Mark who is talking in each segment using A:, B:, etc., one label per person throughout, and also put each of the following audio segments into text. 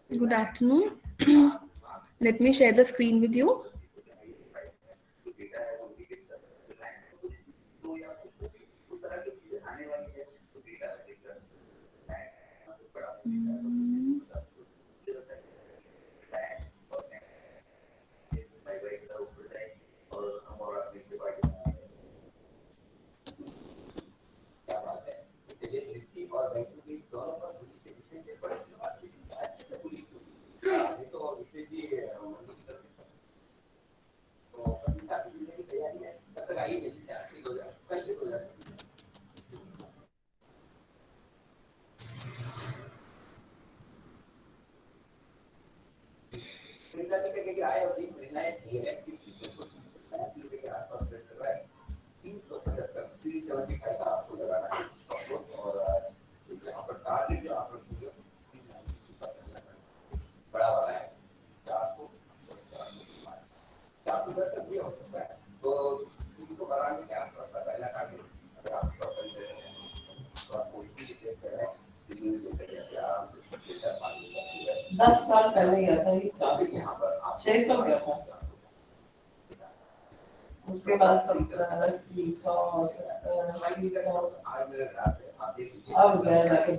A: Good afternoon. Let me share the screen with you.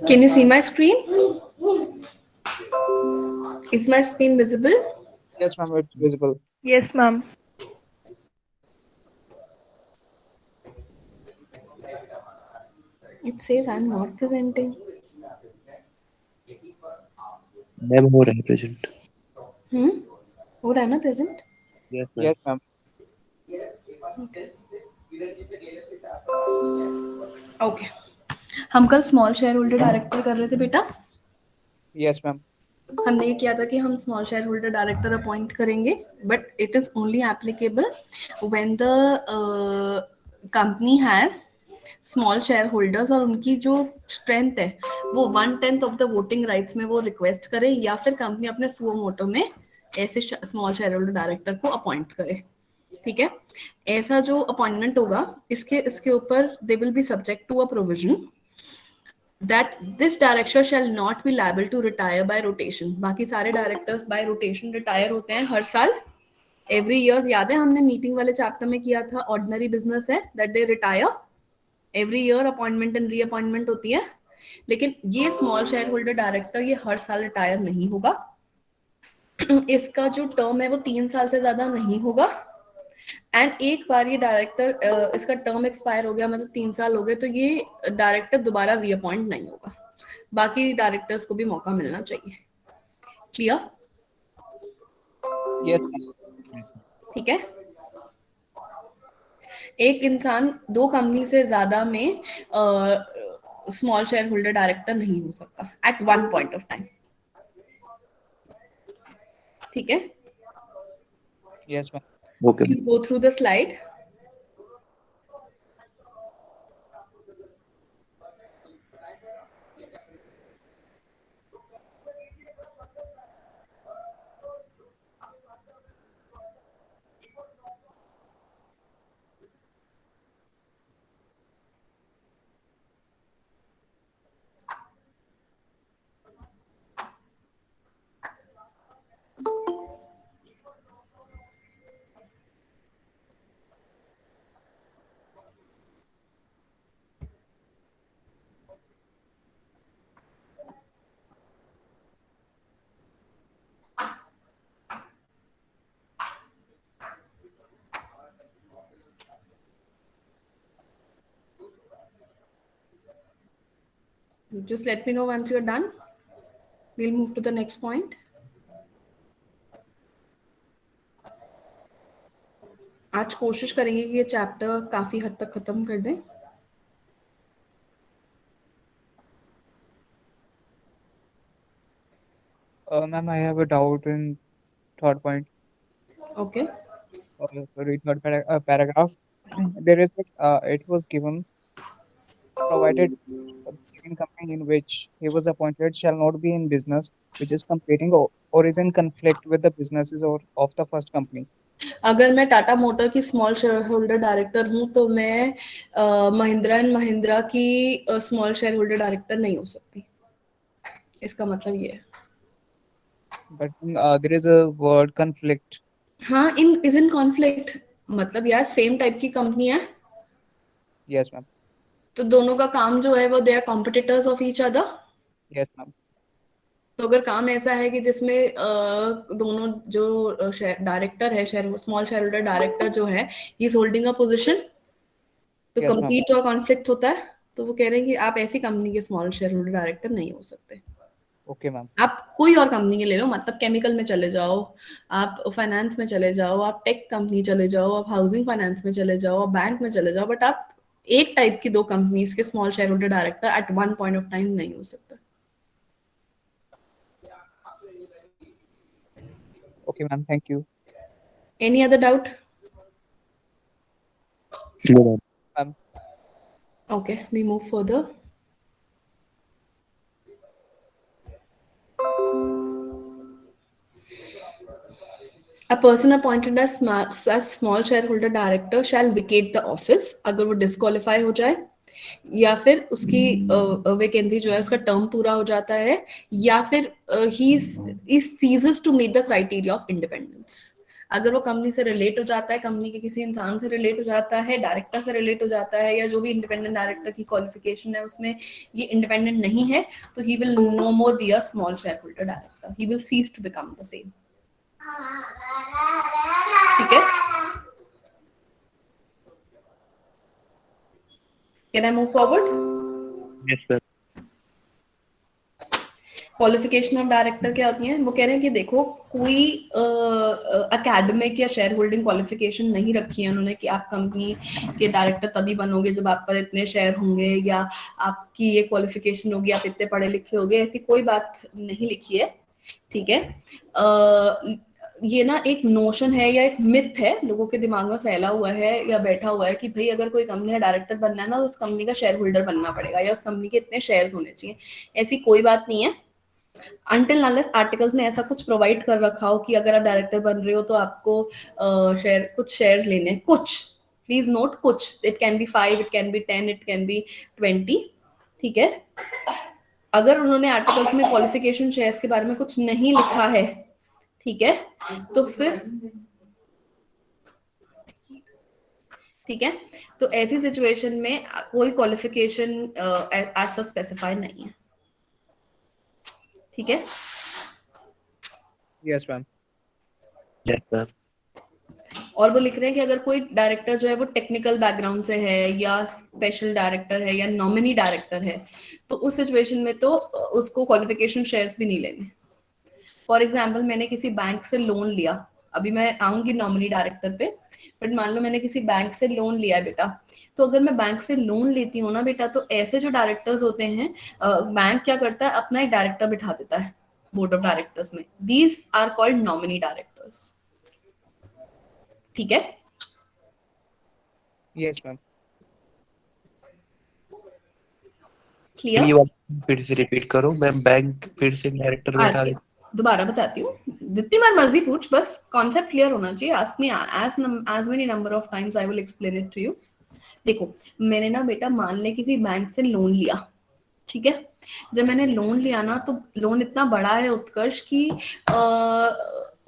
A: Can you see my screen? Is my screen visible?
B: Yes, ma'am, it's visible.
C: Yes, ma'am.
A: It says I'm not presenting.
D: Ma'am हो रहा है present.
A: Hmm? हो रहा है ना present?
D: Yes ma'am.
B: Yes, ma'am.
A: Okay. हम कल small share holder director कर रहे थे बेटा।
B: Yes, ma'am.
A: हमने ये किया था कि हम small share holder director appoint करेंगे, but it is only applicable when the company has small share holders और उनकी जो स्ट्रेंथ है वो 1/10 ऑफ द वोटिंग राइट्स में वो रिक्वेस्ट करे, या फिर कंपनी अपने सुओ मोटो में ऐसे स्मॉल शेयर होल्डर डायरेक्टर को अपॉइंट करे। ठीक है, ऐसा जो अपॉइंटमेंट होगा इसके इसके ऊपर they will be subject to a provision that this director shall not be liable to retire by rotation। बाकी सारे डायरेक्टर्स बाय रोटेशन रिटायर होते हैं हर साल, एवरी ईयर। याद है हमने मीटिंग वाले चैप्टर में किया था, ऑर्डिनरी बिजनेस है that they retire every year, appointment and reappointment होती है। लेकिन ये स्मॉल शेयर होल्डर डायरेक्टर ये हर साल रिटायर नहीं होगा। इसका जो टर्म है वो 3 साल से ज्यादा नहीं होगा। एंड एक बार ये डायरेक्टर इसका टर्म एक्सपायर हो गया, मतलब 3 साल हो गए, तो ये डायरेक्टर दोबारा रीअपॉइंट नहीं होगा। बाकी डायरेक्टर्स को भी मौका मिलना चाहिए। क्लियर?
B: Yes, ma'am.
A: ठीक है। एक इंसान दो कंपनी से ज्यादा में स्मॉल शेयर होल्डर डायरेक्टर नहीं हो सकता at one point of time. ठीक है,
B: Yes, ma'am.
D: Okay
A: please go through the slide. Just let me know once you're done. We'll move to the next point. आज कोशिश करेंगे कि ये चैप्टर काफी हद तक खत्म कर दें।
B: Ma'am, I have a doubt in third point.
A: Okay,
B: Sorry, paragraph. There is it was given provided the second company in which he was appointed shall not be in business which is competing or is in conflict with the businesses or of the first company.
A: अगर मैं Tata motor की small share holder director हूं तो मैं Mahindra and Mahindra की small share holder director नहीं हो सकती। इसका मतलब ये है।
B: But there is a word conflict.
A: हाँ, इन इज इन कॉन्फ्लिक्ट, मतलब यार सेम टाइप की कंपनी है,
B: Yes, ma'am.
A: तो दोनों का काम जो है वो they are competitors of each other.
B: Yes, ma'am.
A: तो अगर काम ऐसा है कि जिसमें दोनों जो डायरेक्टर है, share small share holder director जो है, he is holding a position, तो
B: Yes, ma'am.
A: compete और कॉन्फ्लिक्ट होता है। तो वो कह रहे हैं कि आप ऐसी कंपनी के स्मॉल शेयर होल्डर डायरेक्टर नहीं हो सकते।
B: Okay, ma'am.
A: आप कोई और कंपनी के ले लो, मतलब केमिकल में चले जाओ, आप फाइनेंस में चले जाओ, आप टेक कंपनी चले जाओ, आप हाउसिंग फाइनेंस में चले जाओ, आप बैंक में चले जाओ, बट आप एक टाइप की दो कंपनीज के small share holder director at one point of time नहीं हो सकते।
B: Okay, ma'am. Thank you.
A: Any other doubt?
D: No, ma'am.
B: Ma'am.
A: Okay, we move further. A person appointed as small shareholder director shall vacate the office, अगर वो disqualify हो जाए, या फिर उसकी वैकेंसी जो है उसका टर्म पूरा हो जाता है, या फिर he ceases to meet the criteria of independence. अगर वो कंपनी से रिलेट हो जाता है, कंपनी के किसी इंसान से रिलेट हो जाता है, डायरेक्टर से रिलेट हो जाता है, या जो भी इंडिपेंडेंट डायरेक्टर की क्वालिफिकेशन है उसमें ये इंडिपेंडेंट नहीं है, तो he will no more be a small share holder director, he will cease to become the same. ठीक है, can I move forward?
D: Yes, ma'am.
A: Qualification of director क्या होती है? वो कह रहे हैं कि देखो, कोई एकेडमिक या शेयर होल्डिंग क्वालिफिकेशन नहीं रखी है उन्होंने कि आप कंपनी के डायरेक्टर तभी बनोगे जब आपका इतने शेयर होंगे, या आपकी ये क्वालिफिकेशन होगी, आप इतने पढ़े लिखे होगे, ऐसी कोई बात नहीं लिखी है। ठीक है, ये ना एक नोशन है या एक मिथ है, लोगों के दिमाग में फैला हुआ है या बैठा हुआ है कि भाई अगर कोई कंपनी का डायरेक्टर बनना है ना, तो उस कंपनी का शेयर होल्डर बनना पड़ेगा, या उस कंपनी के इतने शेयर्स होने चाहिए। ऐसी कोई बात नहीं है, अनटिल अनलेस आर्टिकल्स ने ऐसा कुछ प्रोवाइड कर रखा हो कि अगर आप डायरेक्टर बन रहे हो तो आपको कुछ शेयर्स लेने हैं, कुछ, प्लीज नोट, कुछ, it can be 5, it can be 10, it can be 20। ठीक है, अगर उन्होंने आर्टिकल्स में क्वालिफिकेशन शेयर्स के बारे में कुछ नहीं लिखा है, ठीक है, तो फिर ठीक है, तो ऐसी सिचुएशन में कोई क्वालिफिकेशन एज सच स्पेसिफाई नहीं है। ठीक है,
B: Yes, ma'am.
D: Yes, ma'am.
A: और वो लिख रहे हैं कि अगर कोई डायरेक्टर जो है वो टेक्निकल बैकग्राउंड से है, या स्पेशल डायरेक्टर है, या नॉमिनी डायरेक्टर है, तो उस सिचुएशन में तो उसको क्वालिफिकेशन शेयर्स भी नहीं लेने। फॉर एग्जाम्पल, मैंने किसी बैंक से लोन लिया, अभी मैं आऊंगी नॉमिनी डायरेक्टर पे, बट मान लो मैंने किसी बैंक से लोन लिया है बेटा, तो अगर मैं बैंक से लोन लेती हूँ ना बेटा, तो ऐसे जो डायरेक्टर्स होते हैं, बैंक क्या करता है, अपना एक डायरेक्टर बिठा देता है बोर्ड ऑफ डायरेक्टर्स में, these are called nominee directors. ठीक है,
B: Yes, ma'am.
A: क्लियर?
D: ये बात फिर से रिपीट करो मैम, बैंक फिर से डायरेक्टर बैठा दे।
A: दोबारा बताती हूँ, जितनी बार मर्जी पूछ, बस कॉन्सेप्ट क्लियर होना चाहिए। Ask me as many number of times I will explain it to you। देखो, मैंने ना बेटा मान ले किसी बैंक से लोन लिया, ठीक है, जब मैंने लोन लिया ना, तो लोन इतना बड़ा है उत्कर्ष की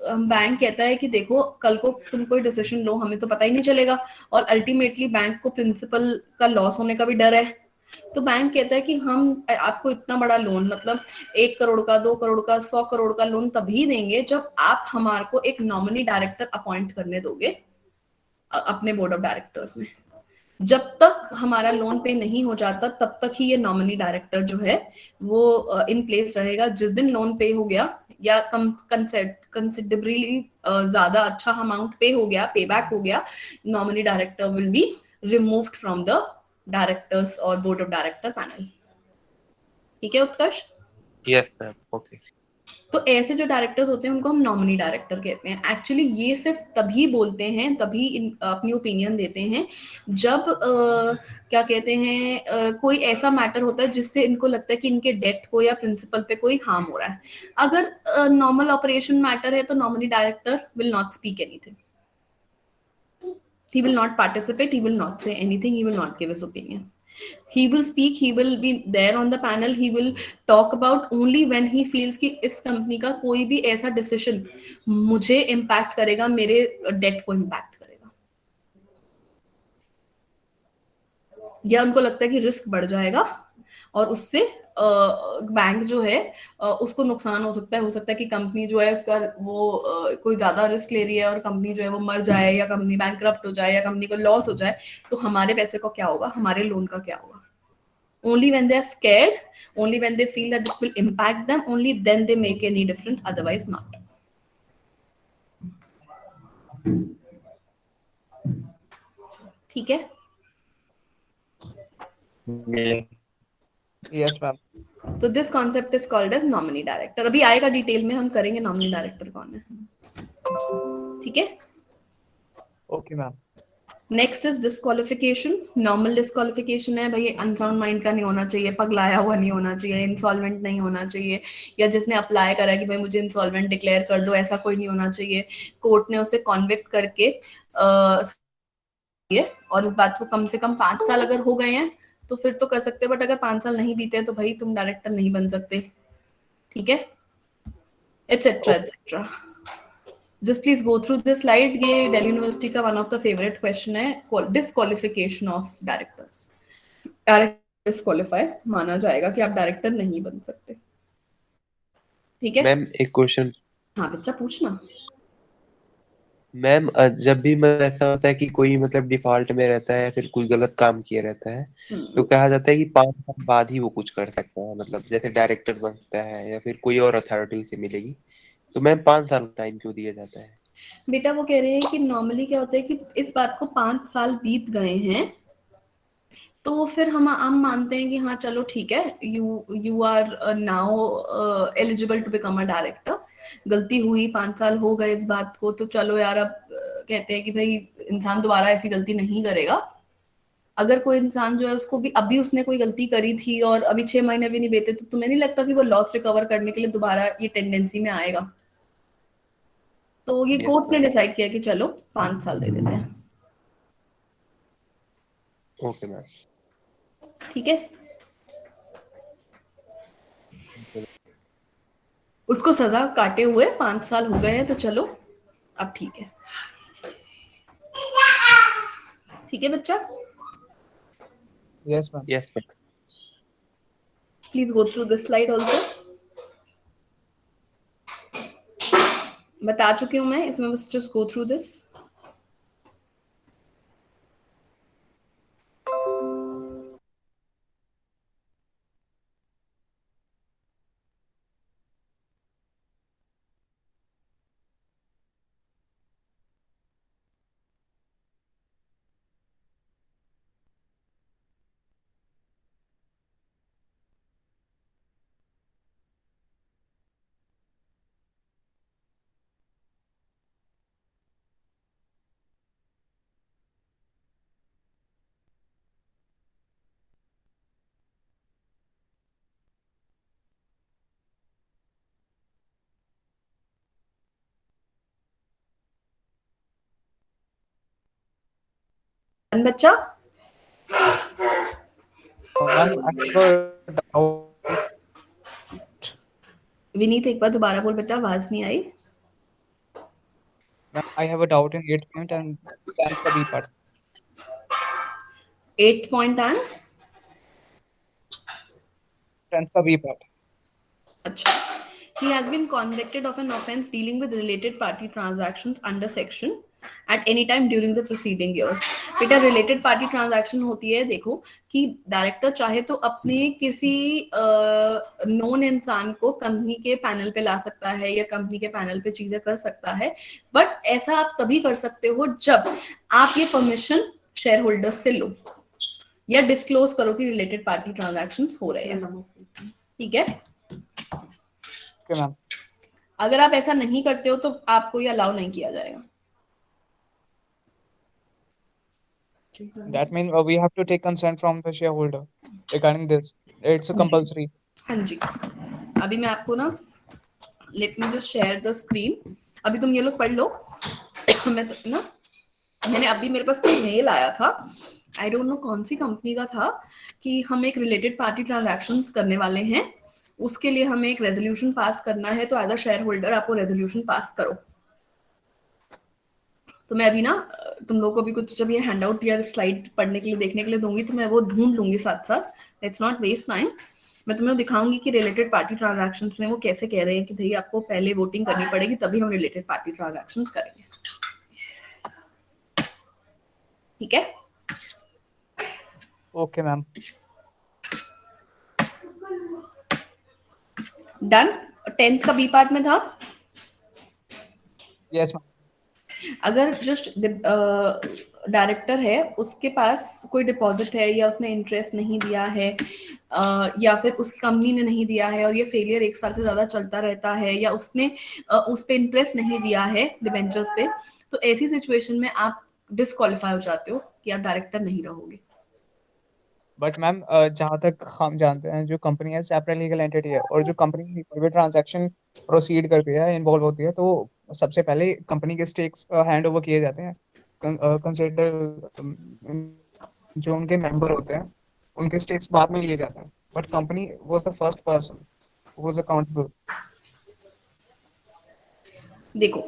A: बैंक कहता है कि देखो कल को तुम कोई डिसीजन लो, हमें तो पता ही नहीं चलेगा, और अल्टीमेटली बैंक को प्रिंसिपल का लॉस होने का भी डर है। तो बैंक कहता है कि हम आपको इतना बड़ा लोन, मतलब 1 करोड़ का, 2 करोड़ का, 100 करोड़ का लोन तभी देंगे जब आप हमारे को एक नॉमिनी डायरेक्टर अपॉइंट करने दोगे अपने बोर्ड ऑफ डायरेक्टर्स में। जब तक हमारा लोन पे नहीं हो जाता तब तक ही ये नॉमिनी डायरेक्टर जो है वो इन प्लेस रहेगा। जिस दिन लोन पे हो गया, या कंसिडरेबली ज्यादा अच्छा अमाउंट पे हो गया, पे बैक हो गया, nominee director will be removed from the directors और बोर्ड ऑफ डायरेक्टर पैनल। ठीक है उत्कर्ष?
D: Yes ma'am, okay.
A: तो ऐसे जो डायरेक्टर्स होते हैं उनको हम नॉमिनी डायरेक्टर कहते हैं। एक्चुअली ये सिर्फ तभी बोलते हैं, तभी अपनी ओपिनियन देते हैं जब क्या कहते हैं कोई ऐसा मैटर होता है जिससे इनको लगता है कि इनके डेट को या प्रिंसिपल पे कोई हार्म हो रहा है। अगर नॉर्मल ऑपरेशन मैटर है तो nominee director will not speak anything, he will not participate, he will not say anything, he will not give his opinion। He will speak, he will be there on the panel, he will talk about only when he feels कि इस company का कोई भी ऐसा decision मुझे impact करेगा, मेरे date को इम्पैक्ट करेगा, या उनको लगता है कि रिस्क बढ़ जाएगा और उससे बैंक जो है उसको नुकसान हो सकता है कि कंपनी जो है उसका वो कोई ज्यादा रिस्क ले रही है और कंपनी जो है वो मर जाए, या कंपनी बैंकरप्ट हो जाए, या कंपनी को लॉस हो जाए, तो हमारे पैसे का क्या होगा, हमारे लोन का क्या होगा. Only when they are scared, only when they feel that it will impact them, only then they make any difference, otherwise not. ठीक है.
B: Yes, ma'am.
A: तो this concept is called as nominee director. अभी आएगा detail में, हम करेंगे nominee director कौन है. ठीक है.
B: Okay, ma'am.
A: Next is disqualification. Normal disqualification है भाई, अनसाउंड माइंड का नहीं होना चाहिए, पगलाया हुआ नहीं होना चाहिए, इंसॉल्वेंट नहीं होना चाहिए, या जिसने अप्लाई करा कि भाई मुझे इंसॉल्वेंट डिक्लेयर कर दो, ऐसा कोई नहीं होना चाहिए. कोर्ट ने उसे कॉन्विक्ट करके और इस बात को कम से कम 5 साल अगर हो गए हैं तो फिर तो कर सकते हैं, बट अगर 5 साल नहीं बीते हैं तो भाई तुम डायरेक्टर नहीं बन सकते. ठीक है. Etcetera etcetera. Just please go through this slide. ये दिल्ली यूनिवर्सिटी का one of the favorite question है, disqualification of directors. Director disqualify माना जाएगा कि आप डायरेक्टर नहीं बन सकते. ठीक है.
D: मैम एक क्वेश्चन.
A: हाँ बच्चा पूछना.
D: मैम जब भी मतलब ऐसा होता है कि कोई मतलब डिफॉल्ट में रहता है, फिर कोई गलत काम किया रहता है, तो कहा जाता है कि 5 साल बाद ही वो कुछ कर सकता है, मतलब जैसे डायरेक्टर बन सकता है या फिर कोई और अथॉरिटी से मिलेगी. तो मैम 5 साल टाइम क्यों दिया जाता है?
A: बेटा वो कह रहे हैं कि नॉर्मली क्या होता है कि इस बात को 5 साल बीत गए हैं तो फिर हम मानते हैं कि हाँ चलो ठीक है, you are now eligible to become a director. गलती हुई, 5 साल हो गए इस बात को, तो चलो यार अब कहते हैं कि भाई इंसान दोबारा ऐसी गलती नहीं करेगा. अगर कोई इंसान जो है उसको भी अभी उसने कोई गलती करी थी और अभी 6 महीने भी नहीं बीते, तो तुम्हें नहीं लगता कि वो लॉस रिकवर करने के लिए दोबारा ये टेंडेंसी में आएगा? तो ये कोर्ट ने डिसाइड किया कि चलो 5 साल दे देते हैं.
D: Okay ma'am.
A: ठीक है. उसको सजा काटे हुए 5 साल हो गए हैं, तो चलो अब ठीक है. ठीक है बच्चा.
B: Yes, ma'am.
D: Yes ma'am.
A: Please go through this slide also. बता चुकी हूं मैं, इसमें बस जस्ट गो थ्रू दिस. बच्चा.
B: Ma'am, I have a doubt.
A: Vineet एक बार दोबारा बोल बेटा, आवाज नहीं आई.
B: Ma'am, I have a doubt in 8th point and 10th का B part.
A: 8th point and
B: 10th का B part.
A: अच्छा. He has been convicted of an offense dealing with related party transactions under section at any time during the preceding years. बेटा related party transaction होती है, देखो कि director चाहे तो अपने किसी नोन इंसान को कंपनी के पैनल पे ला सकता है या कंपनी के पैनल पे चीजें कर सकता है, बट ऐसा आप तभी कर सकते हो जब आप ये परमिशन शेयर होल्डर्स से लो या डिस्क्लोज करो कि रिलेटेड पार्टी ट्रांजैक्शंस हो रहे हैं. ठीक है.
B: Okay, ma'am.
A: अगर आप ऐसा नहीं करते हो तो आपको ये अलाउ नहीं किया जाएगा.
B: That means we have to take consent from the shareholder regarding this. It's a compulsory.
A: हाँ जी. अभी मैं आपको ना, let me just share the screen. अभी तुम ये लोग पढ़ लो. मैं तो ना, मैंने अभी मेरे पास कोई मेल आया था आई डोंट नो कौन सी कंपनी का था कि हम एक रिलेटेड पार्टी ट्रांजैक्शंस करने वाले हैं, उसके लिए हमें एक रेजोल्यूशन पास करना है, तो एज अ शेयर होल्डर आपको रेजोल्यूशन पास करो। तो मैं अभी ना तुम लोगों को भी कुछ जब ये हैंड आउट या स्लाइड पढ़ने के लिए देखने के लिए दूंगी तो मैं वो ढूंढ लूंगी साथ साथ, इट्स नॉट वेस्ट टाइम। मैं तुम्हें दिखाऊंगी कि रिलेटेड पार्टी ट्रांजैक्शंस में वो कैसे कह रहे हैं कि भाई आपको पहले वोटिंग करनी पड़ेगी तभी हम रिलेटेड पार्टी ट्रांजैक्शंस करेंगे। ठीक है,
B: ओके मैम।
A: डन। 10th का बी पार्ट में था।
B: Yes ma'am.
A: अगर जस्ट डायरेक्टर है, उसके पास कोई डिपॉजिट है या उसने इंटरेस्ट नहीं दिया है या फिर उसकी कंपनी ने नहीं दिया है और ये फेलियर 1 साल से ज्यादा चलता रहता है या उसने उस पे इंटरेस्ट नहीं दिया है डिबेंचर्स पे, तो ऐसी सिचुएशन में आप डिस्क्वालीफाई हो जाते हो कि आप डायरेक्टर नहीं रहोगे।
B: बट मैम जहाँ तक हम जानते हैं जो कंपनी है सेपरेट लीगल एंटिटी है, और जो कंपनी कोई भी ट्रांजैक्शन प्रोसीड करती है, इन्वॉल्व होती है, तो सबसे पहले कंपनी के स्टेक्स हैंड ओवर किए जाते हैं। कंसिडर जो उनके मेंबर होते हैं उनके स्टेक्स बाद में लिए जाते हैं, but company was the first person who was accountable.
A: देखो,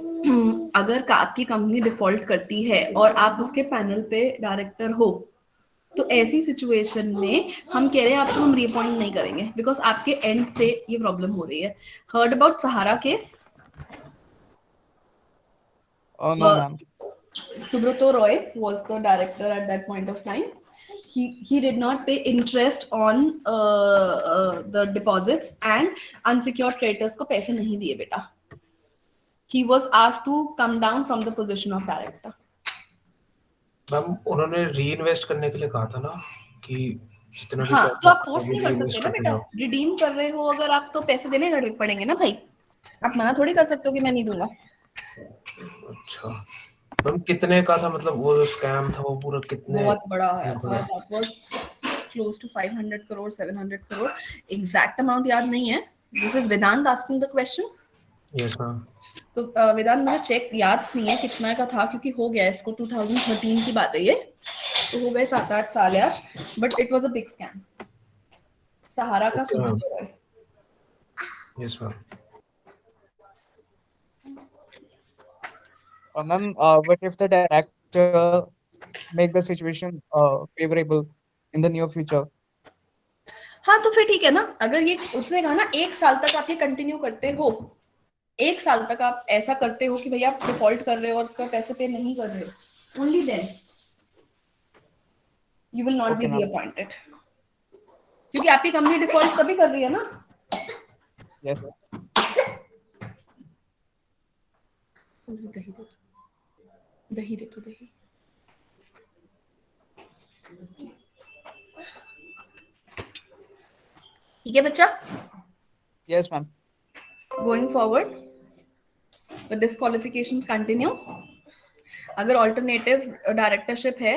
A: अगर आपकी कंपनी डिफॉल्ट करती है और आप उसके पैनल पे डायरेक्टर हो, तो ऐसी सिचुएशन में हम कह रहे हैं आपको हम रीअपॉइंट नहीं करेंगे बिकॉज आपके एंड से ये प्रॉब्लम हो रही है। Heard about Sahara case?
B: No ma'am.
A: Subrato Roy was the director at that point of time. He did not pay interest on the deposits and unsecured creditors को पैसे नहीं दिए बेटा. He was asked to come down from the position of director.
C: Ma'am उन्होंने री invest करने के लिए कहा था ना कि जितना भी
A: हाँ,
C: पैसा
A: तो आप फोर्स नहीं कर
C: reinvest
A: सकते ना
C: करते
A: बेटा,
C: जाओ।
A: रिडीम कर रहे हो अगर आप तो पैसे देने पड़ेंगे ना भाई, आप मना थोड़ी कर सकते हो कि मैं नहीं दूंगा।
C: अच्छा मैम कितने का था, मतलब वो जो स्कैम था वो पूरा कितने?
A: बहुत बड़ा आया था, that was close to 500 crore 700 crore, exact amount याद नहीं है। This is Vedant asking the question.
C: Yes ma'am.
A: तो वेदांत मुझे चेक याद नहीं है कितना का था क्योंकि हो गया इसको 2013 की बात है ये, तो हो गए 7-8 साल यार, but it was a big scam. Sahara का Subrata Roy.
C: Yes ma'am.
B: Ma'am what if the director make the situation favorable in the near future?
A: हाँ तो फिर ठीक है ना, अगर ये उसने कहा ना 1 साल तक आप ये कंटिन्यू करते हो, 1 साल तक आप ऐसा करते हो कि भैया आप डिफॉल्ट कर रहे हो और पैसे पे नहीं कर रहे हो, only then you will not be reappointed, क्योंकि आपकी कंपनी डिफॉल्ट तभी कर रही है ना।
B: Yes.
A: दही दे तो दही। ठीक है बच्चा,
B: Yes ma'am.
A: Going forward the disqualifications continue. अगर ऑल्टरनेटिव डायरेक्टरशिप है,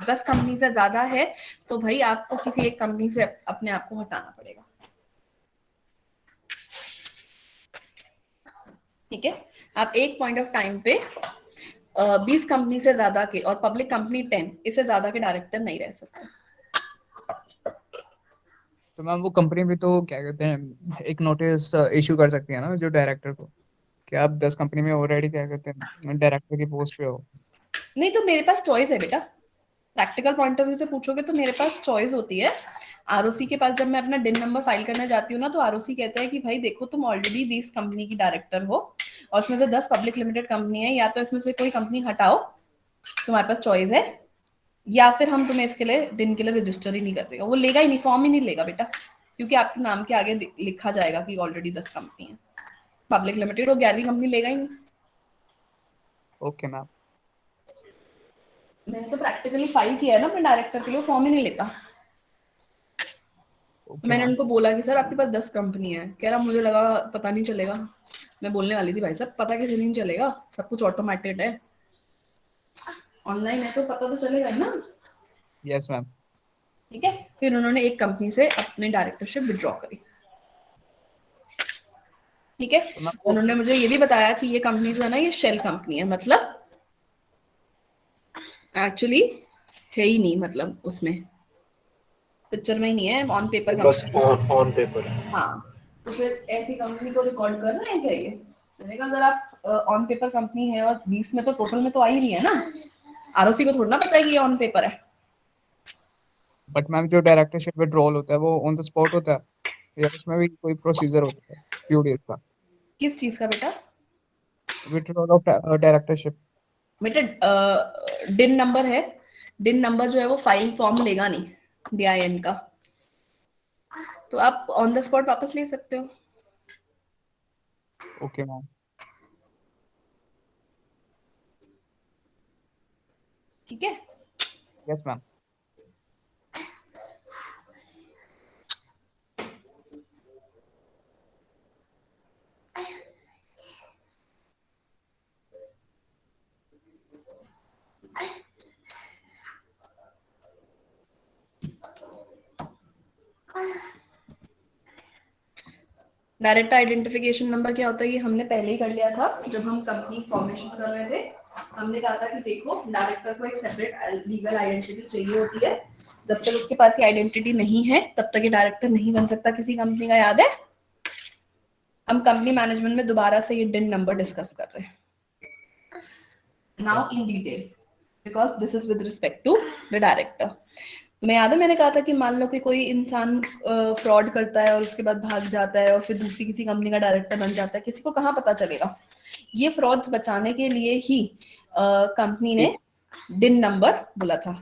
A: 10 कंपनी से ज्यादा है, तो भाई आपको किसी एक कंपनी से अपने आप को हटाना पड़ेगा। ठीक है, आप एक पॉइंट ऑफ टाइम पे 20 कंपनी से ज्यादा के और पब्लिक कंपनी 10 इससे ज्यादा के डायरेक्टर नहीं रह सकते।
B: तो मैम वो कंपनी भी तो क्या कहते हैं एक नोटिस इशू कर सकती है ना जो डायरेक्टर को, कि आप 10 कंपनी में ऑलरेडी क्या कहते हैं डायरेक्टर की पोस्ट पे हो।
A: नहीं तो मेरे पास चॉइस है बेटा, प्रैक्टिकल पॉइंट ऑफ व्यू से पूछोगे तो मेरे पास चॉइस होती है। आरओसी के पास जब मैं अपना डिन नंबर फाइल करने जाती हूँ ना, तो आरओसी कहता है कि भाई देखो तुम ऑलरेडी 20 कंपनी की डायरेक्टर हो और उसमें से 10 पब्लिक लिमिटेड कंपनी है, या तो इसमें से कोई कंपनी हटाओ, तुम्हारे पास चॉइस है, या फिर हम तुम्हें इसके लिए डिन के लिए रजिस्टर ही नहीं कर देगा। वो लेगा ही नहीं, फॉर्म ही नहीं लेगा बेटा, क्योंकि आपके नाम के आगे लिखा जाएगा कि ऑलरेडी 10 कंपनी है पब्लिक लिमिटेड, और 11वीं कंपनी लेगा ही नहीं।
B: Okay ma'am.
A: मैंने तो प्रैक्टिकली फाइल किया है ना अपने डायरेक्टर के लिए, फॉर्म ही नहीं लेता। मैंने उनको बोला कि सर आपके पास 10 कंपनी है, कह रहा मुझे लगा पता नहीं चलेगा। मैं बोलने वाली थी भाई साहब पता कैसे नहीं चलेगा, सब कुछ ऑटोमेटेड है, ऑनलाइन है तो पता तो चलेगा ही ना।
B: Yes ma'am.
A: ठीक है, फिर उन्होंने एक कंपनी से अपनी डायरेक्टरशिप विड्रॉ करी। ठीक है, उन्होंने मुझे ये भी बताया कि ये कंपनी जो है ना ये शेल कंपनी है, मतलब एक्चुअली है ही नहीं, मतलब उसमें पिक्चर में ही नहीं है, ऑन पेपर
C: बस
A: कंपनी।
C: ऑन पेपर है।
A: हाँ, तो फिर ऐसी कंपनी को रिकॉर्ड कर रहे हैं क्या ये? मैंने कहा अगर आप ऑन पेपर कंपनी है और 20 में तो टोटल में तो आ ही रही है ना, आरओसी को थोड़ा ना पता है कि ये ऑन पेपर है।
B: बट मैम जो डायरेक्टरशिप विड्रॉल होता है वो ऑन द स्पॉट होता है या उसमें भी कोई प्रोसीजर होता है फ्यू डेज का?
A: किस चीज का बेटा?
B: Withdrawal of directorship.
A: बेटा डिन नंबर है, डिन नंबर जो है वो फाइल फॉर्म लेगा नहीं डीआईएन का, तो आप ऑन द स्पॉट वापस ले सकते हो।
B: Okay ma'am.
A: ठीक है।
B: Yes ma'am.
A: Director identification number क्या होता है, ये हमने पहले ही कर लिया था जब हम कंपनी फॉर्मेशन कर रहे थे। हमने कहा था कि देखो डायरेक्टर को एक सेपरेट लीगल आइडेंटिटी चाहिए होती है, जब तक उसके पास ये आइडेंटिटी नहीं है तब तक ये डायरेक्टर नहीं बन सकता किसी कंपनी का, याद है? हम कंपनी मैनेजमेंट में दोबारा से ये डिन नंबर डिस्कस कर रहे हैं now in detail, because this is with respect to the director. तुम्हें याद है मैंने कहा था कि मान लो कि कोई इंसान फ्रॉड करता है और उसके बाद भाग जाता है और फिर दूसरी किसी कंपनी का डायरेक्टर बन जाता है, किसी को कहाँ पता चलेगा? ये फ्रॉड्स बचाने के लिए ही कंपनी ने डिन नंबर बोला था,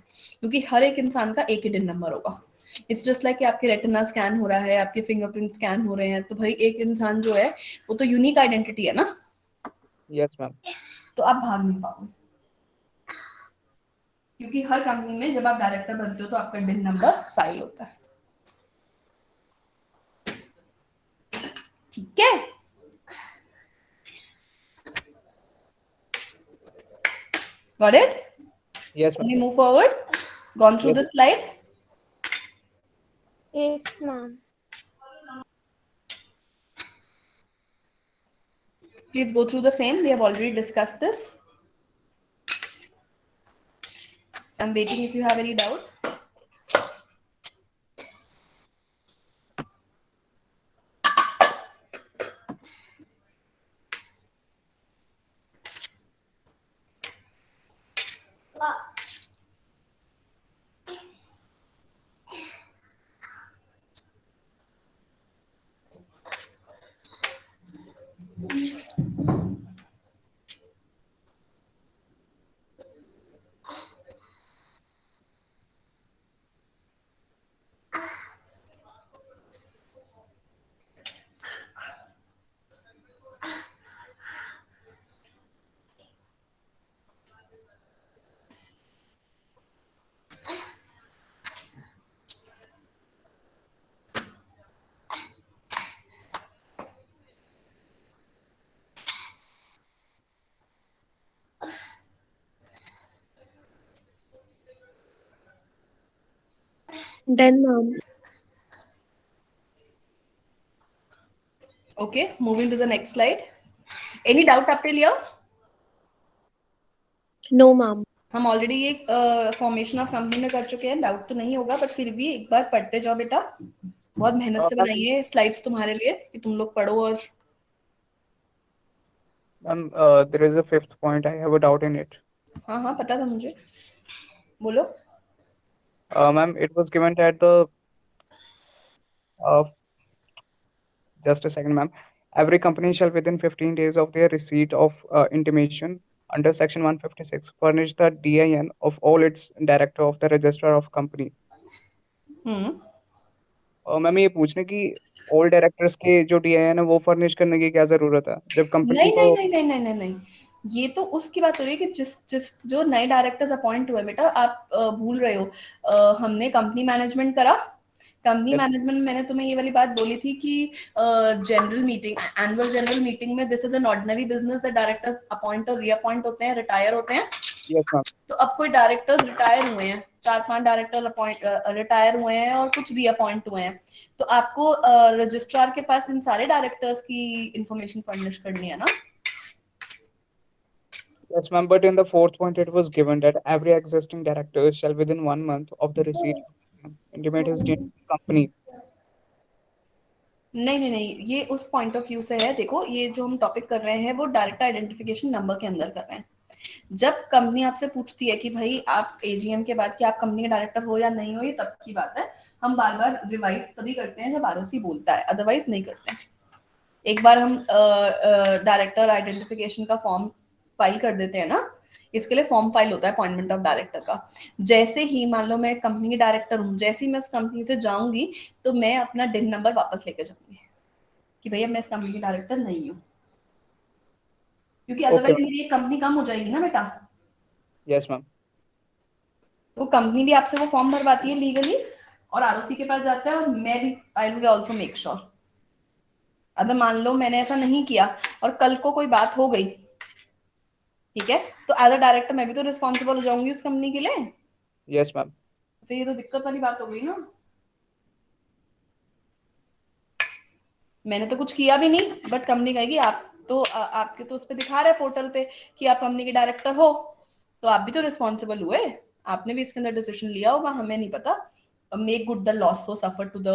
A: क्योंकि हर एक इंसान का एक ही डिन नंबर होगा। इट्स जस्ट लाइक कि आपके रेटिना स्कैन हो रहा है, आपके फिंगरप्रिंट स्कैन हो रहे हैं, तो भाई एक इंसान जो है वो तो यूनिक आइडेंटिटी है ना,
B: यस मैम।
A: तो आप भाग नहीं पाओगे, क्योंकि हर कंपनी में जब आप डायरेक्टर बनते हो तो आपका डिन नंबर फाइल होता है। ठीक है। Got it?
B: Yes
A: Can
B: ma'am.
A: we move forward? Gone through
B: yes.
A: the slide?
E: Yes, ma'am.
A: Please go through the same. We have already discussed this. I'm waiting if you have any doubt.
E: Done, ma'am.
A: Okay, moving to the next slide. Any doubt up till here?
E: No, ma'am.
A: हम already ये formation of company में कर चुके हैं, doubt तो नहीं होगा, but फिर भी एक बार पढ़ते जाओ बेटा, बहुत मेहनत से बनाई है स्लाइड्स तुम्हारे लिए कि तुम लोग पढ़ो। और
B: ma'am there is a fifth point, I have a doubt in it.
A: हाँ हाँ पता था मुझे, बोलो।
B: Ma'am it was given at the just a second ma'am, every company shall within 15 days of their receipt of intimation under section 156 furnish the DIN of all its director of the registrar of company। Ma'am ये पूछने की all directors के जो DIN है वो furnish करने की क्या जरूरत है जब कंपनी
A: नहीं
B: को?
A: नहीं नहीं नहीं नहीं नहीं, ये तो उसकी बात हो रही है कि जिस जिस जो नए डायरेक्टर्स अपॉइंट हुए बेटा, आप भूल रहे हो। हमने कंपनी मैनेजमेंट करा, कंपनी
B: Yes.
A: मैनेजमेंट में मैंने तुम्हें ये वाली बात बोली थी कि general meeting, annual general meeting में this is an ordinary business, the directors appoint और रीअपॉइंट होते हैं, रिटायर होते हैं।
B: Yes ma'am.
A: तो अब कोई डायरेक्टर्स रिटायर हुए हैं, 4-5 डायरेक्टर अपॉइंट रिटायर हुए हैं और कुछ रीअपॉइंट हुए हैं, तो आपको रजिस्ट्रार के पास इन सारे डायरेक्टर्स की इंफॉर्मेशन फर्निश करनी है ना।
B: Yes, ma'am. But in the fourth point, it was given that every existing director shall, within 1 month of the receipt, intimate his deed to the company.
A: नहीं नहीं नहीं, ये उस पॉइंट ऑफ व्यू से है। देखो, ये जो हम टॉपिक कर रहे हैं वो डायरेक्ट आइडेंटिफिकेशन नंबर के अंदर कर रहे हैं। जब कंपनी आपसे पूछती है कि भाई आप एजीएम के बाद कि आप कंपनी के डायरेक्टर हो या नहीं हो, ये तब की बात है। हम बार बार रिवाइज तभी करते हैं जब आरओसी बोलता है, अदरवाइज नहीं करते हैं। एक बार हम डायरेक्टर आइडेंटिफिकेशन का फॉर्म फाइल कर देते हैं ना, इसके लिए फॉर्म फाइल होता है अपॉइंटमेंट ऑफ डायरेक्टर का। जैसे ही मान लो मैं कंपनी की डायरेक्टर हूँ, जैसे ही मैं उस कंपनी से जाऊंगी तो मैं अपना डिन नंबर वापस लेकर जाऊंगी कि भैया मैं इस कंपनी की डायरेक्टर नहीं हूँ, क्योंकि
B: Okay,
A: अदरवाइज मेरी एक कंपनी कम हो जाएगी ना बेटा।
B: yes, ma'am.
A: तो कंपनी भी आपसे वो फॉर्म भरवाती है लीगली, और आरओसी के पास जाता है, और मैं भी I will also make sure. अगर मान लो मैंने ऐसा नहीं किया और कल को कोई बात हो गई, ठीक है, तो एज अ डायरेक्टर मैं भी तो रिस्पॉन्सिबल हो जाऊंगी उस कंपनी के लिए।
B: Yes, ma'am.
A: फिर ये तो दिक्कत वाली बात हो गई ना। मैंने तो कुछ किया भी नहीं, बट कंपनी कहेगी आप तो आपके तो उस पर दिखा रहा है पोर्टल पे कि आप कंपनी के डायरेक्टर हो, तो आप भी तो रिस्पॉन्सिबल हुए, आपने भी इसके अंदर डिसीजन लिया होगा, हमें नहीं पता। Make good the loss so suffer to the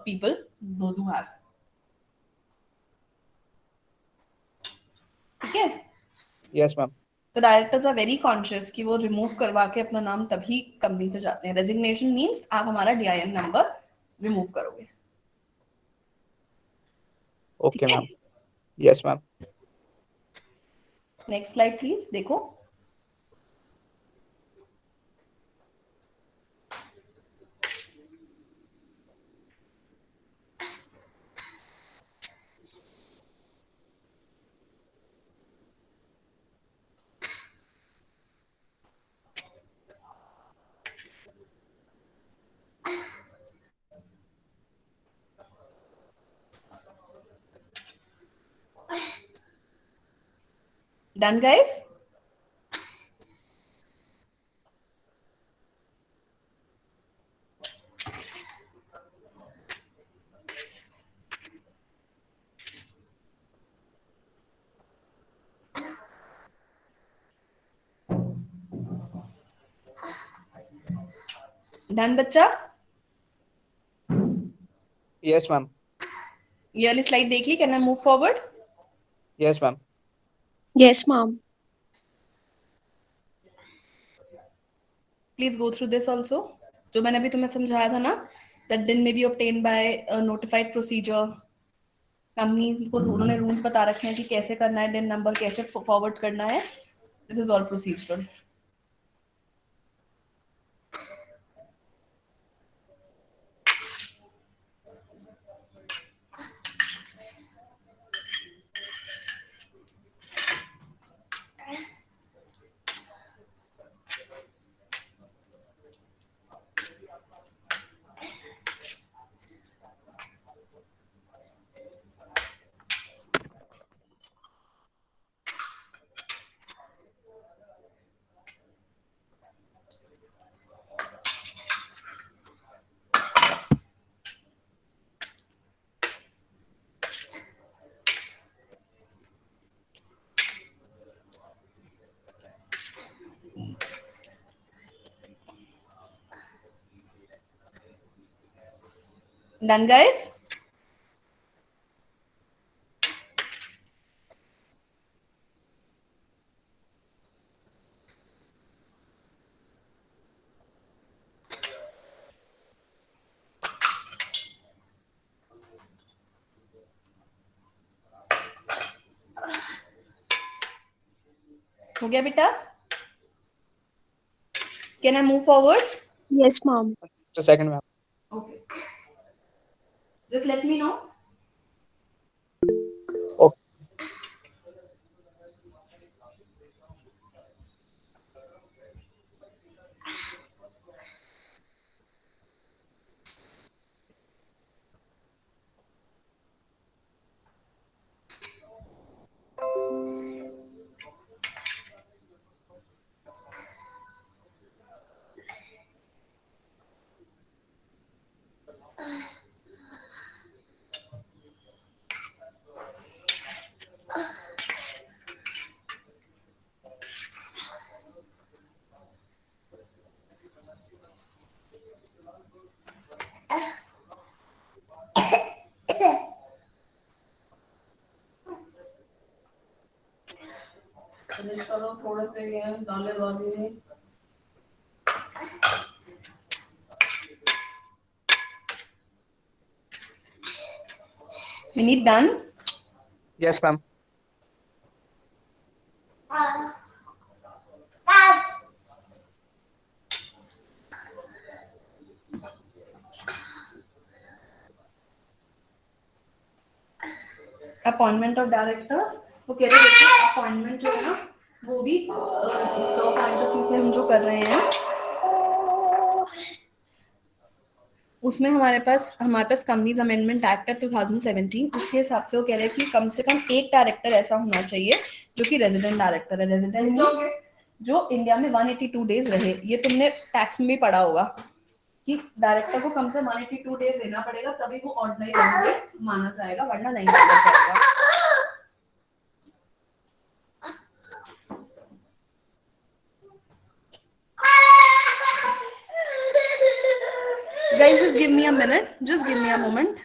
A: people those who have. ठीक है।
B: Yes, ma'am.
A: तो डायरेक्टर्स आर वेरी कॉन्शियस कि वो रिमूव करवा के अपना नाम तभी कंपनी से जाते हैं। रेजिग्नेशन मींस आप हमारा डीआईएन नंबर रिमूव करोगे। ठीक
B: Okay,
A: है।
B: ma'am. Yes, ma'am.
A: Next slide please देखो। Done guys? डन बच्चा?
B: Yes, ma'am.
A: ये वाली स्लाइड देख ली? Can I move forward?
B: Yes, ma'am.
E: Yes, ma'am.
A: Please go through this also. जो मैंने अभी तुम्हें समझाया था ना, that DIN may be obtain by notified procedure. Companies को उन्होंने रूल्स बता रखे हैं कि कैसे करना है, डिन नंबर कैसे फॉरवर्ड करना है। This is all procedural. Done guys? हो गया बेटा? Can I move forward?
E: Yes, ma'am.
B: Just a second, ma'am.
A: Okay. Just let me know.
B: Okay.
A: Finish करो थोड़े से ये डाले वाले Minute done.
B: Yes, ma'am.
A: Appointment of directors वो कह रहे देखो अपॉइंटमेंट जो है ना वो भी लॉ पॉइंट ऑफ व्यू से हम जो कर रहे हैं उसमें हमारे पास कंपनीज अमेंडमेंट एक्ट है 2017 उसके हिसाब से वो कह रहे हैं कि कम से कम एक डायरेक्टर ऐसा होना चाहिए जो कि रेजिडेंट डायरेक्टर है रेजिडेंट जो इंडिया में 182 डेज रहे ये तुमने टैक्स में भी पढ़ा होगा कि डायरेक्टर को कम से 182 डेज रहना पड़ेगा तभी वो ऑर्डिनरी रेजिडेंट माना जाएगा वरना नहीं माना जाएगा Guys, just give me a minute. Just give me a moment.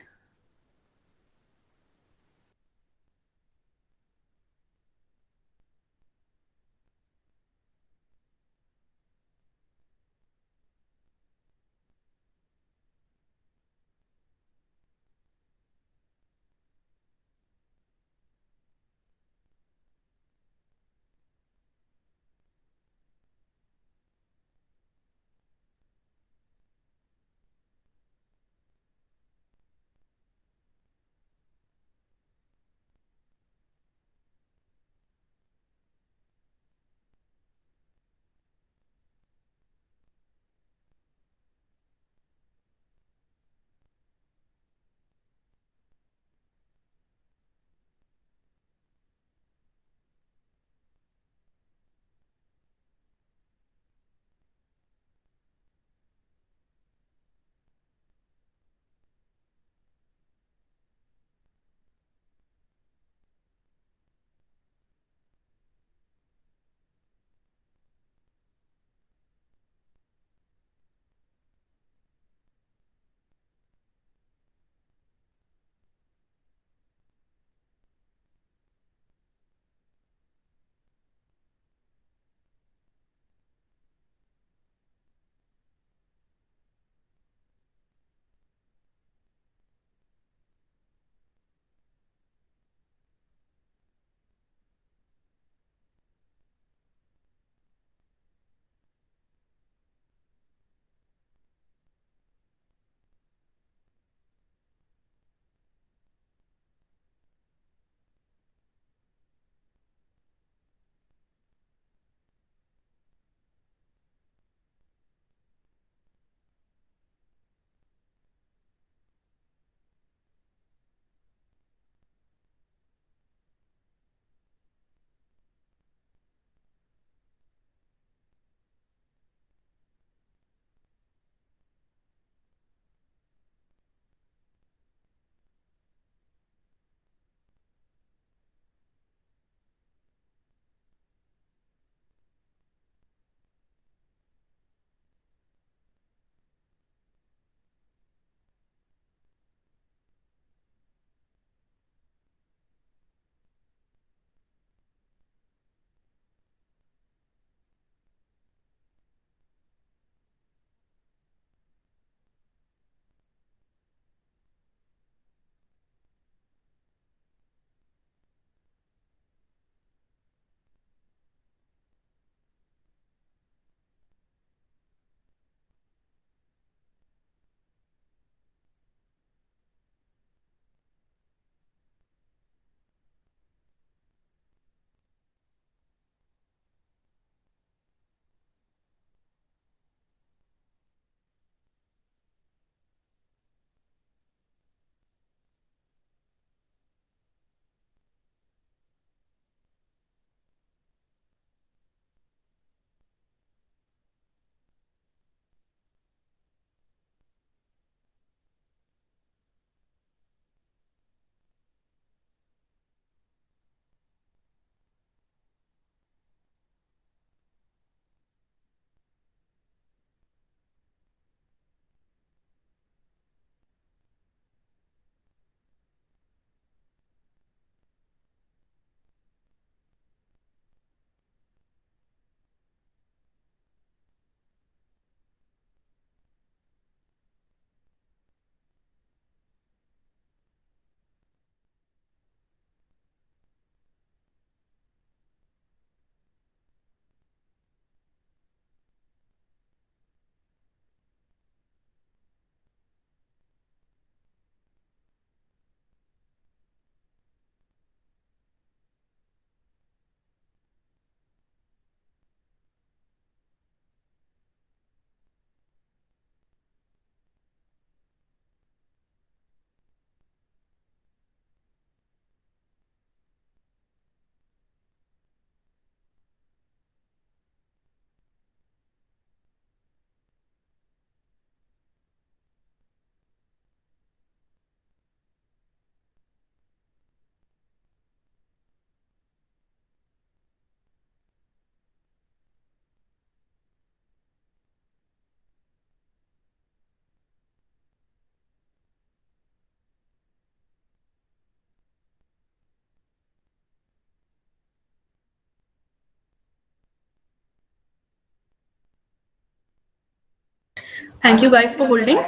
A: Thank you guys for holding.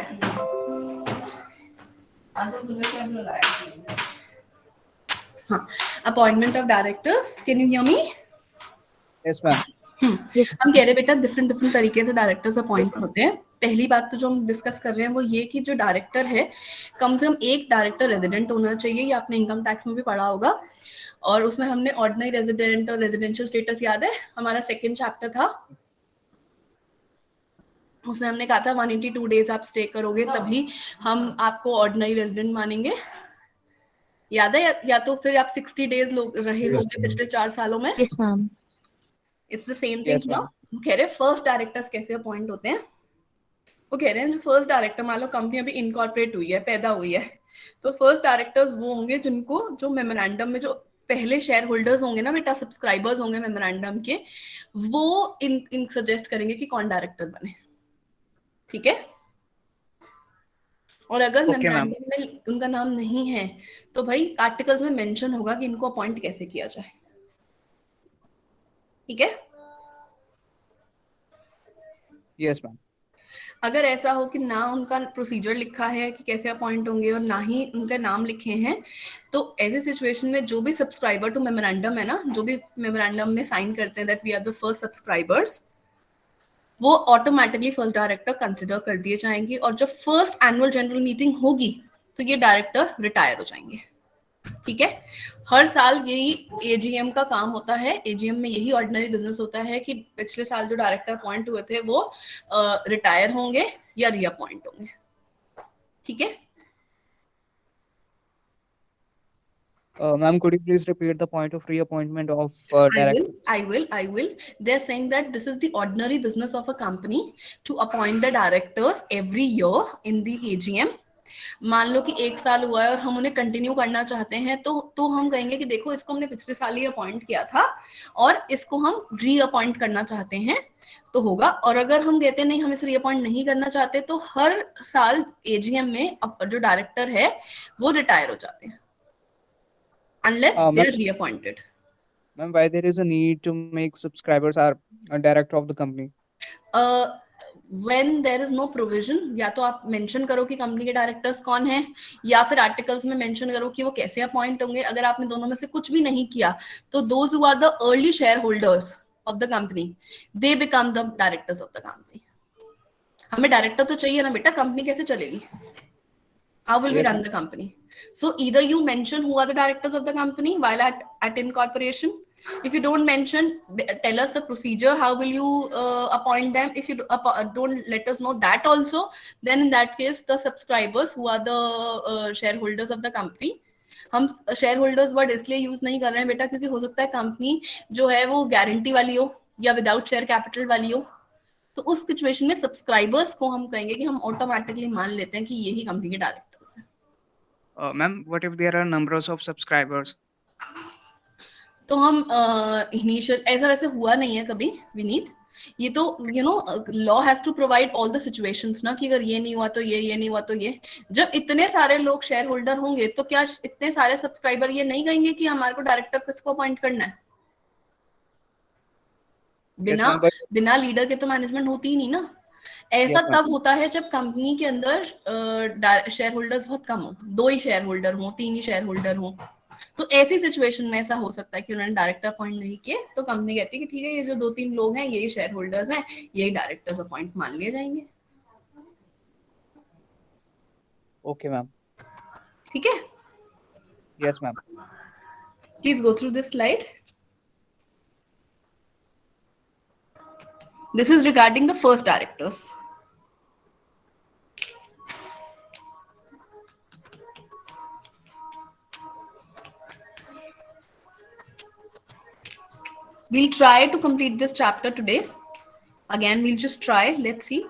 A: Appointment of directors. Can you hear me?
B: Yes, ma'am.
A: हम कह रहे बेटा डिफरेंट डिफरेंट तरीके से डायरेक्टर्स अपॉइंट होते हैं. पहली बात तो जो हम डिस्कस कर रहे हैं वो ये कि जो डायरेक्टर है कम से कम एक डायरेक्टर रेजिडेंट होना चाहिए. ये आपने इनकम टैक्स में भी पढ़ा होगा. और उसमें हमने ऑर्डिनरी रेजिडेंट और रेजिडेंशियल स्टेटस याद है, हमारा सेकंड चैप्टर था. उसमें हमने कहा था 182 डेज आप स्टे करोगे तभी हम आपको ऑर्डिनरी रेजिडेंट मानेंगे. याद है? या तो फिर आप 60 डेज लोग रहे होंगे पिछले 4 सालों में.
E: Yes, ma'am.
A: It's the same
B: Yes,
A: thing.
B: ma'am.
A: हम कह रहे हैं फर्स्ट डायरेक्टर्स कैसे अपॉइंट होते हैं. वो कह रहे हैं जो फर्स्ट डायरेक्टर, मान लो कंपनी अभी इनकॉर्पोरेट हुई है, पैदा हुई है, तो फर्स्ट डायरेक्टर्स वो होंगे जिनको जो मेमोरेंडम में जो पहले शेयर होल्डर्स होंगे ना बेटा, सब्सक्राइबर्स होंगे मेमोरेंडम के, वो इन सजेस्ट करेंगे कि कौन डायरेक्टर बने. ठीक है. और अगर
B: Okay, ma'am.
A: मेमोरेंडम में उनका नाम नहीं है तो भाई आर्टिकल्स में मेंशन होगा कि इनको अपॉइंट कैसे किया जाए. ठीक है.
B: Yes, ma'am.
A: अगर ऐसा हो कि ना उनका प्रोसीजर लिखा है कि कैसे अपॉइंट होंगे और ना ही उनका नाम लिखे हैं, तो ऐसी सिचुएशन में जो भी सब्सक्राइबर टू मेमोरेंडम है ना, जो भी मेमोरेंडम में साइन करते हैं that we are the first subscribers, वो ऑटोमेटिकली फर्स्ट डायरेक्टर कंसिडर कर दिए जाएंगे. और जब फर्स्ट एनुअल जनरल मीटिंग होगी तो ये डायरेक्टर रिटायर हो जाएंगे. ठीक है. हर साल यही एजीएम का काम होता है. एजीएम में यही ऑर्डिनरी बिजनेस होता है कि पिछले साल जो डायरेक्टर अपॉइंट हुए थे वो रिटायर होंगे या रीअपॉइंट होंगे. ठीक है.
B: Ma'am, could you please repeat the point of reappointment of directors?
A: I will. They're saying that this is the ordinary business of a company to appoint the directors every year in the AGM. मान लो कि 1 साल हुआ है और हम उन्हें continue करना चाहते हैं तो हम कहेंगे कि देखो इसको हमने पिछले साल ही अपॉइंट किया था और इसको हम री अपॉइंट करना चाहते हैं तो होगा. और अगर हम कहते हैं नहीं हम इसे रीअपॉइंट नहीं करना चाहते तो हर साल एजीएम में जो डायरेक्टर है वो रिटायर हो जाते हैं unless they
B: Ma'am,
A: are reappointed.
B: ma'am, why there is a need to make subscribers are a director of the company?
A: When there is no provision, या तो आप मेंशन करो कि कंपनी के डायरेक्टर्स कौन हैं या फिर आर्टिकल्स में मेंशन करो कि वो कैसे अपॉइंट होंगे. अगर आपने दोनों में से कुछ भी नहीं किया तो those who are the early shareholders of the company they become the directors of the company. हमें डायरेक्टर तो चाहिए ना बेटा, कंपनी कैसे चलेगी? How will we
B: Yes,
A: run the company? So either you mention who are the directors of the company while at incorporation. If you don't mention, tell us the procedure. How will you appoint them? If you don't let us know that also, then in that case, the subscribers who are the shareholders of the company. हम share holders word इसलिए use नहीं कर रहे हैं बेटा क्योंकि हो सकता है कंपनी जो है वो गारंटी वाली हो या विदाउट शेयर कैपिटल वाली हो. तो उस सिचुएशन में सब्सक्राइबर्स को हम कहेंगे कि हम ऑटोमेटिकली मान लेते हैं कि यही कंपनी के डायरेक्टर्स हैं.
B: ma'am, what if there are numbers of subscribers?
A: तो हम इनिशियल ऐसा वैसे हुआ नहीं है कभी विनीत. ये तो law has to provide all the situations ना कि अगर ये नहीं हुआ तो ये नहीं हुआ तो ये. जब इतने सारे लोग शेयर होल्डर होंगे तो क्या इतने सारे सब्सक्राइबर ये नहीं कहेंगे कि हमारे को डायरेक्टर किसको अपॉइंट करना है? बिना
B: ma'am, but
A: बिना लीडर के तो मैनेजमेंट होती ही नहीं ना. ऐसा
B: yes, ma'am.
A: तब होता है जब कंपनी के अंदर शेयर होल्डर्स बहुत कम हो, 2 ही शेयर होल्डर हो, 3 ही शेयर होल्डर हो. तो ऐसी सिचुएशन में ऐसा हो सकता है कि उन्होंने डायरेक्टर अपॉइंट नहीं किए तो कंपनी कहती है कि ठीक है ये जो 2-3 लोग हैं यही शेयर होल्डर्स हैं, यही डायरेक्टर्स अपॉइंट मान लिए जाएंगे.
B: Okay, ma'am.
A: ठीक है.
B: Yes, ma'am.
A: Please go through this slide. This is regarding the first directors. We'll try to complete this chapter today. Again, we'll just try. Let's see.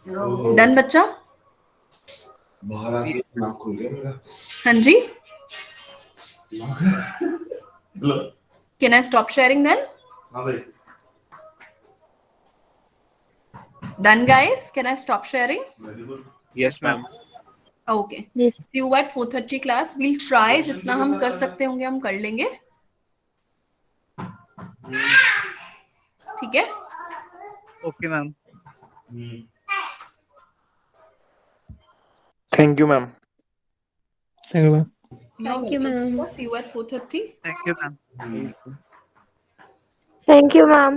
A: Done बच्चा? हाँ जी, can I stop sharing then? Done, guys? Can I stop sharing?
F: Yes, ma'am.
A: Okay.
E: Yes.
A: See you at 4:30 class. We'll try जितना हम कर सकते होंगे हम कर लेंगे. ठीक है?
B: Okay, ma'am.
G: Thank you, ma'am.
E: Thank you,
A: welcome.
E: ma'am.
A: See you at 4:30.
B: Thank you, ma'am.
H: Thank you, ma'am.